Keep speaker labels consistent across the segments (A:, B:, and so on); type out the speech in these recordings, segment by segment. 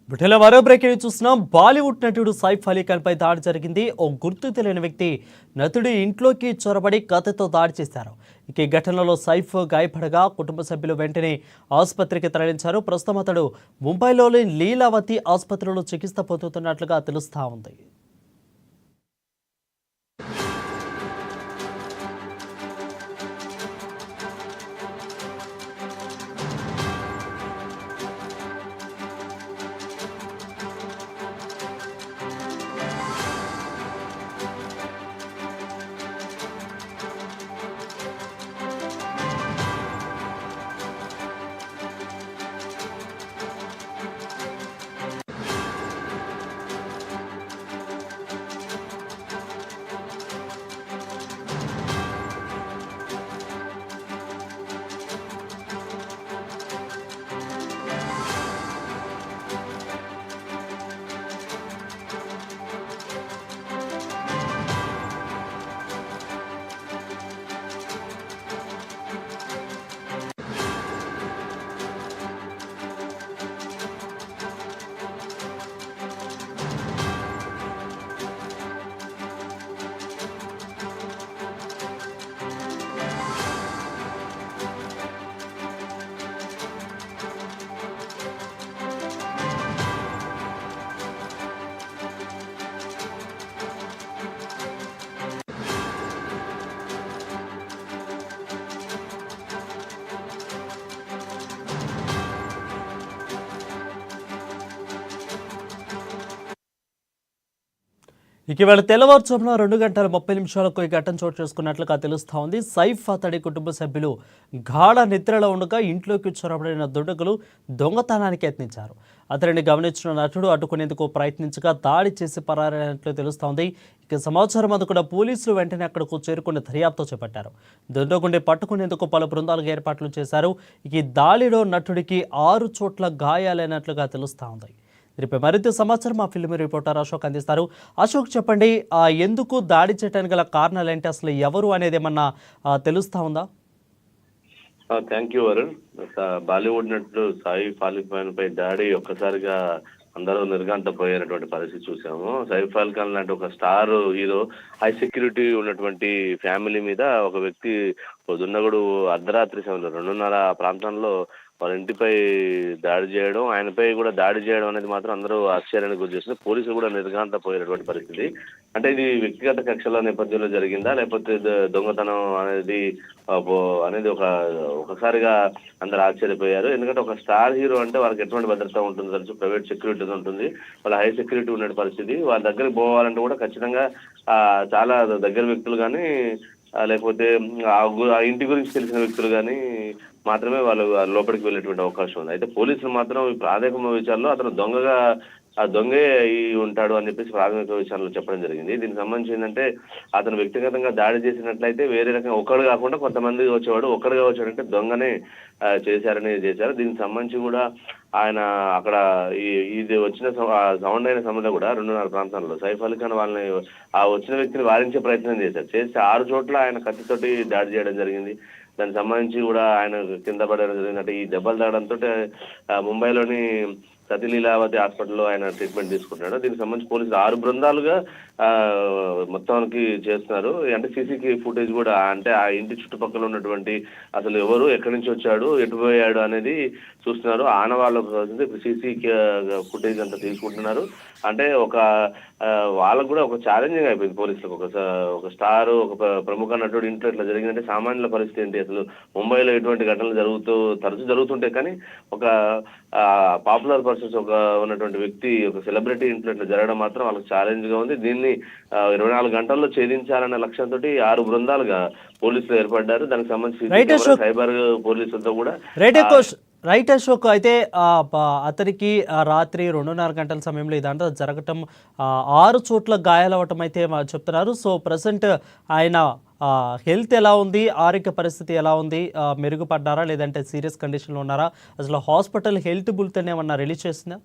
A: బ్రిటన్లో మరో బ్రేకింగ్ చూస్తున్నాం. బాలీవుడ్ నటుడు సైఫ్ అలీ ఖాన్ పై దాడి జరిగింది. ఓ గుర్తు తెలియని వ్యక్తి నటుడి ఇంట్లోకి చొరబడి కత్తితో దాడి చేశారు. ఇక ఈ ఘటనలో సైఫ్ గాయపడగా కుటుంబ సభ్యులు వెంటనే ఆసుపత్రికి తరలించారు. ప్రస్తుతం అతడు ముంబైలోని లీలావతి ఆసుపత్రిలో చికిత్స పొందుతున్నట్లుగా తెలుస్తా ఉంది. ఇటీవల తెల్లవారుజామున 2:30 ఈ ఘటన చోటు చేసుకున్నట్లుగా తెలుస్తూ ఉంది. సైఫ్ అతడి కుటుంబ సభ్యులు గాఢ నిద్రలో ఉండగా ఇంట్లోకి చొరబడిన దుండగులు దొంగతనానికి యత్నించారు. అతడిని గమనించిన నటుడు అడ్డుకునేందుకు ప్రయత్నించగా దాడి చేసి పరారైనట్లు తెలుస్తోంది. ఇక సమాచారం అందుకున్న పోలీసులు వెంటనే అక్కడకు చేరుకుని దర్యాప్తు చేపట్టారు. దుండగుండి పట్టుకునేందుకు పలు బృందాలకు ఏర్పాట్లు చేశారు. ఈ దాడిలో నటుడికి 6 చోట్ల గాయాలైనట్లుగా తెలుస్తూ ఉంది. దీనిపై మరింత సమాచారం మా ఫిల్మ్ రిపోర్టర్ అశోక్ అందిస్తారు. అశోక్, చెప్పండి, ఎందుకు దాడి చేయడానికి గల కారణాలు ఏంటి, అసలు ఎవరు అనేది ఏమన్నా తెలుస్తా ఉందా?
B: Thank you Varun. బాలీవుడ్ నటుడు సైఫ్ అలీ ఖాన్ పై దాడి ఒక్కసారిగా అందరూ నిర్ఘాంతపోయినటువంటి పరిస్థితి చూసాము. సైఫ్ అలీ ఖాన్ లాంటి ఒక స్టార్ హీరో, హై సెక్యూరిటీ ఉన్నటువంటి ఫ్యామిలీ మీద ఒక వ్యక్తి దుండగుడు అర్ధరాత్రి సమయంలో 2:30 ప్రాంతంలో వాళ్ళ ఇంటిపై దాడి చేయడం, ఆయనపై కూడా దాడి చేయడం అనేది మాత్రం అందరూ ఆశ్చర్యానికి గురి చేస్తుంది. పోలీసులు కూడా నిర్ఘాంతపోయినటువంటి పరిస్థితి. అంటే ఇది వ్యక్తిగత కక్షల నేపథ్యంలో జరిగిందా, లేకపోతే దొంగతనం అనేది అనేది ఒకసారిగా అందరు ఆశ్చర్యపోయారు. ఎందుకంటే ఒక స్టార్ హీరో అంటే వాళ్ళకి ఎటువంటి భద్రత ఉంటుంది తెలుసు, ప్రైవేట్ సెక్యూరిటీ ఉంటుంది, వాళ్ళ హై సెక్యూరిటీ ఉన్న పరిస్థితి. వాళ్ళ దగ్గరికి పోవాలంటే కూడా ఖచ్చితంగా చాలా దగ్గర వ్యక్తులు కానీ, లేకపోతే ఆ ఇంటి గురించి తెలిసిన వ్యక్తులు కానీ మాత్రమే వాళ్ళు లోపలికి వెళ్ళేటువంటి అవకాశం ఉంది. అయితే పోలీసులు మాత్రం ఈ ప్రాథమిక విచారణలో అతను దొంగే అయి ఉంటాడు అని చెప్పేసి ప్రాథమిక విచారణలో చెప్పడం జరిగింది. దీనికి సంబంధించి ఏంటంటే, అతను వ్యక్తిగతంగా దాడి చేసినట్లయితే వేరే రకంగా ఒక్కడు కాకుండా కొంతమంది వచ్చేవాడు, ఒక్కడుగా వచ్చాడంటే దొంగనే చేశారు. దీనికి సంబంధించి కూడా ఆయన అక్కడ ఇది వచ్చిన సౌండ్ అయిన సమయంలో కూడా 2:30 ప్రాంతాల్లో సైఫ్ అలీ ఖాన్ వాళ్ళని ఆ వచ్చిన వ్యక్తిని వారించే ప్రయత్నం చేస్తే 6 చోట్ల ఆయన కత్తితోటి దాడి చేయడం జరిగింది. దానికి సంబంధించి కూడా ఆయన కింద పడడం జరిగింది. అంటే ఈ దెబ్బలు తాగడంతో ముంబైలోని సతీ లీలావతి హాస్పిటల్లో ఆయన ట్రీట్మెంట్ తీసుకుంటున్నాడు. దీనికి సంబంధించి పోలీసులు 6 బృందాలుగా మొత్తానికి చేస్తున్నారు. అంటే సీసీ ఫుటేజ్ కూడా, అంటే ఆ ఇంటి చుట్టుపక్కల ఉన్నటువంటి అసలు ఎవరు, ఎక్కడి నుంచి వచ్చాడు, ఎటు పోయాడు అనేది చూస్తున్నారు. ఆనవాళ్ళకు సీసీ ఫుటేజ్ అంతా తీసుకుంటున్నారు. అంటే వాళ్ళకు కూడా ఒక ఛాలెంజింగ్ అయిపోయింది పోలీసులకు. ఒక స్టార్, ఒక ప్రముఖ నటుడు ఇంట్లో ఇట్లా జరిగిందంటే సామాన్యుల పరిస్థితి ఏంటి, అసలు ముంబైలో ఎటువంటి ఘటనలు తరచూ జరుగుతుంటాయి, కానీ ఒక పాపులర్ పర్సన్స్ ఉన్నటువంటి వ్యక్తి, ఒక సెలబ్రిటీ ఇంట్లో ఇట్లా జరగడం మాత్రం వాళ్ళకి ఛాలెంజ్ గా ఉంది. దీన్ని 24 గంటల్లో ఛేదించాలనే లక్ష్యంతో 6 బృందాలుగా పోలీసులు ఏర్పడ్డారు. దానికి సంబంధించి సైబర్ పోలీసులతో కూడా
A: రైట్ అశోక్. అయితే అతనికి రాత్రి 2:30 గంటల సమయంలో ఇదంతా జరగటం, 6 చోట్ల గాయాలవటం అయితే చెప్తున్నారు. సో ప్రజెంట్ ఆయన హెల్త్ ఎలా ఉంది, ఆరోగ్య పరిస్థితి ఎలా ఉంది, మెరుగుపడ్డారా లేదంటే సీరియస్ కండిషన్లో ఉన్నారా, అసలు హాస్పిటల్ హెల్త్ బులెటిన్ ఏమన్నా రిలీజ్ చేసిందా?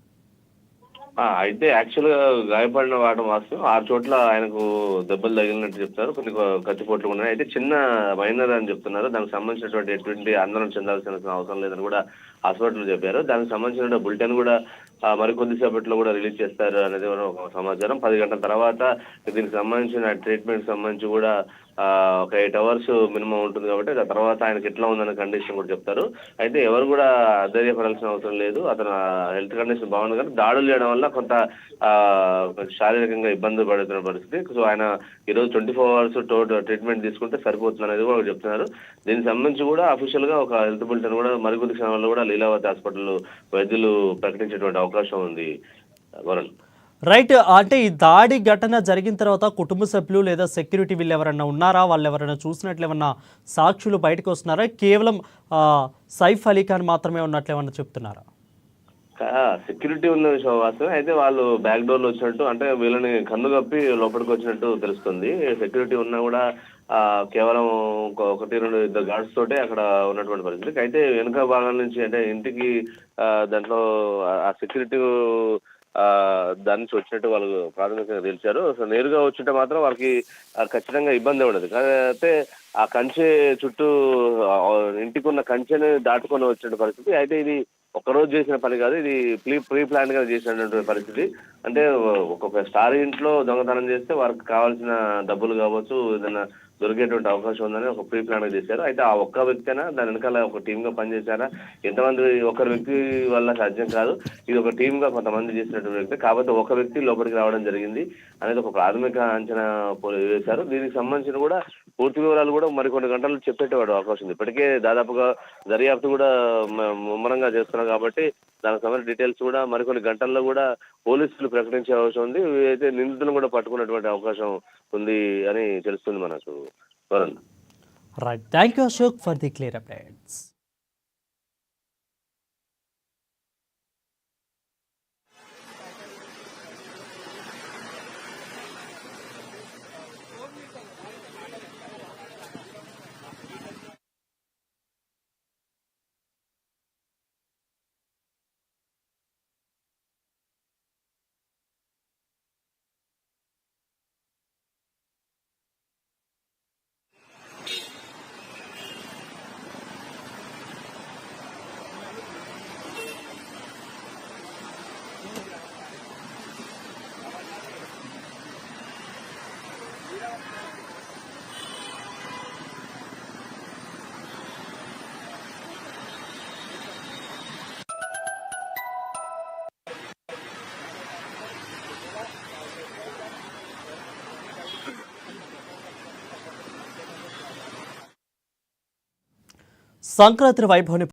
B: అయితే యాక్చువల్ గా గాయపడిన వాటి వాస్తవం 6 చోట్ల ఆయనకు దెబ్బలు తగిలినట్టు చెప్తారు. కొన్ని కత్తిపోట్లు ఉన్నాయి. అయితే చిన్న మైనర్ అని చెప్తున్నారు. దానికి సంబంధించినటువంటి ఎటువంటి ఆందోళన చెందాల్సిన అవసరం లేదని కూడా హాస్పిటల్ చెప్పారు. దానికి సంబంధించిన బులెటిన్ కూడా మరికొద్దిసేపట్లో కూడా రిలీజ్ చేస్తారు అనేది కూడా ఒక సమాచారం. 10 గంటల తర్వాత దీనికి సంబంధించిన ట్రీట్మెంట్ సంబంధించి కూడా ఒక 8 అవర్స్ మినిమం ఉంటుంది కాబట్టి ఆ తర్వాత ఆయనకి ఎట్లా ఉందన్న కండిషన్ కూడా చెప్తారు. అయితే ఎవరు కూడా అధైర్యపడాల్సిన అవసరం లేదు. అతను హెల్త్ కండిషన్ బాగుంది, కానీ దాడులు చేయడం వల్ల కొంత శారీరకంగా ఇబ్బంది పడుతున్న పరిస్థితి. సో ఆయన ఈరోజు 24 అవర్స్ ట్రీట్మెంట్ తీసుకుంటే సరిపోతుంది అనేది కూడా చెప్తున్నారు. దీనికి సంబంధించి కూడా అఫీషియల్ గా ఒక హెల్త్ బులెటిన్ కూడా మరికొద్ది క్షణాల్లో కూడా లీలావతి హాస్పిటల్ వైద్యులు ప్రకటించేటువంటి అవకాశం ఉంది. వరుణ్,
A: రైట్. అంటే ఈ దాడి ఘటన జరిగిన తర్వాత కుటుంబ సభ్యులు లేదా సెక్యూరిటీ వీళ్ళు ఎవరైనా ఉన్నారా? వాళ్ళు ఎవరైనా చూసినట్లు ఏమన్నా సాక్షులు బయటకు వస్తున్నారా? కేవలం సైఫ్ అలీ ఖాన్ మాత్రమే ఉన్నట్లు ఏమన్నా చెప్తున్నారా?
B: సెక్యూరిటీ ఉన్న విషయం వాస్తవమే. అయితే వాళ్ళు బ్యాక్ డోర్లో వచ్చినట్టు, అంటే వీళ్ళని కన్ను కప్పి లోపలికి వచ్చినట్టు తెలుస్తుంది. సెక్యూరిటీ ఉన్నా కూడా కేవలం 1-2 గార్డ్స్ తోటే అక్కడ ఉన్నటువంటి పరిస్థితి. అయితే వెనుక భాగం నుంచి, అంటే ఇంటికి దాంట్లో ఆ సెక్యూరిటీ దాని నుంచి వచ్చినట్టు వాళ్ళు ప్రాథమికంగా తెలిసారు. సో నేరుగా వచ్చింటే మాత్రం వాళ్ళకి ఖచ్చితంగా ఇబ్బంది ఉండదు. అయితే ఆ కంచె చుట్టూ ఇంటికి ఉన్న కంచెని దాటుకొని వచ్చిన పరిస్థితి. అయితే ఇది ఒక్కరోజు చేసిన పని కాదు, ఇది ప్రీ ప్లాన్ గా చేసినటువంటి పరిస్థితి. అంటే ఒక్కొక్క స్టార్ ఇంట్లో దొంగతనం చేస్తే వారికి కావాల్సిన డబ్బులు కావచ్చు, ఏదైనా దొరికేటువంటి అవకాశం ఉందని ఒక ప్రీ ప్లాన్ గా చేశారు. అయితే ఆ ఒక్క వ్యక్తినా దాని వెనకాల ఒక టీమ్ గా పనిచేశారా? ఎంతమంది ఒకరి వ్యక్తి వల్ల సాధ్యం కాదు. ఇది ఒక టీమ్ గా కొంతమంది చేసినటువంటి వ్యక్తి, కాకపోతే ఒక వ్యక్తి లోపలికి రావడం జరిగింది అనేది ఒక ప్రాథమిక అంచనా వేశారు. దీనికి సంబంధించిన కూడా పూర్తి వివరాలు కూడా మరికొన్ని గంటలు చెప్పేటవాడు అవకాశం ఉంది. ఇప్పటికే దాదాపుగా దర్యాప్తు కూడా ముమ్మరంగా చేస్తున్నారు కాబట్టి దానికి సంబంధించిన డీటెయిల్స్ కూడా మరికొన్ని గంటల్లో కూడా పోలీసులు ప్రకటించే అవకాశం ఉంది. అయితే నిందితులను కూడా పట్టుకున్నటువంటి అవకాశం ఉంది అని తెలుస్తుంది మనకు. Varun,
A: right. Thank you Ashok for the clear updates. Sankranti వైభవాన్ని